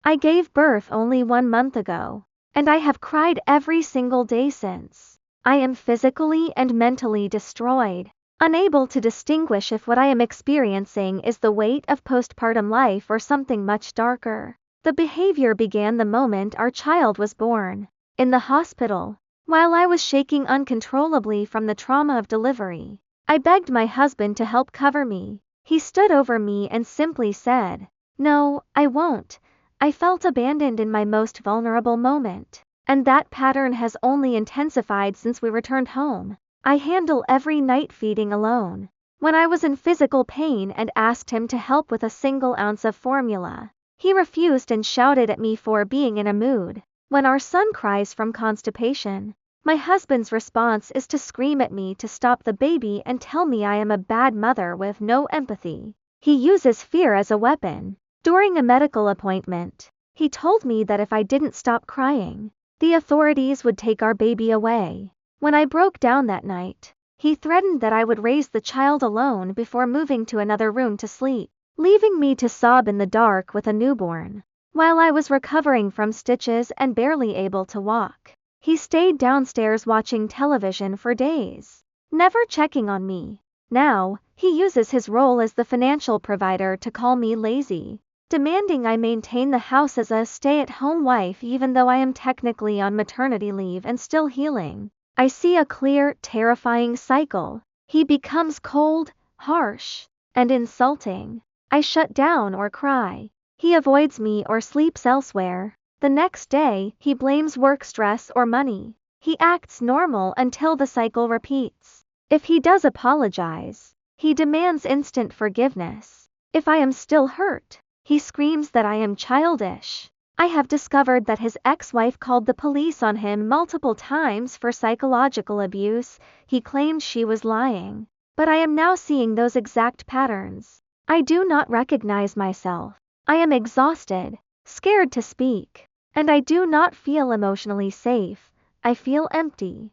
I gave birth only 1 month ago, and I have cried every single day since. I am physically and mentally destroyed, unable to distinguish if what I am experiencing is the weight of postpartum life or something much darker. The behavior began the moment our child was born. In the hospital, while I was shaking uncontrollably from the trauma of delivery, I begged my husband to help cover me. He stood over me and simply said, "No, I won't." I felt abandoned in my most vulnerable moment, and that pattern has only intensified since we returned home. I handle every night feeding alone. When I was in physical pain and asked him to help with a single ounce of formula, he refused and shouted at me for being in a mood. When our son cries from constipation, my husband's response is to scream at me to stop the baby and tell me I am a bad mother with no empathy. He uses fear as a weapon. During a medical appointment, he told me that if I didn't stop crying, the authorities would take our baby away. When I broke down that night, he threatened that I would raise the child alone before moving to another room to sleep, leaving me to sob in the dark with a newborn. While I was recovering from stitches and barely able to walk, he stayed downstairs watching television for days, never checking on me. Now, he uses his role as the financial provider to call me lazy, demanding I maintain the house as a stay-at-home wife even though I am technically on maternity leave and still healing. I see a clear, terrifying cycle. He becomes cold, harsh, and insulting. I shut down or cry. He avoids me or sleeps elsewhere. The next day, he blames work stress or money. He acts normal until the cycle repeats. If he does apologize, he demands instant forgiveness. If I am still hurt, he screams that I am childish. I have discovered that his ex-wife called the police on him multiple times for psychological abuse. He claimed she was lying. But I am now seeing those exact patterns. I do not recognize myself. I am exhausted, scared to speak, and I do not feel emotionally safe. I feel empty.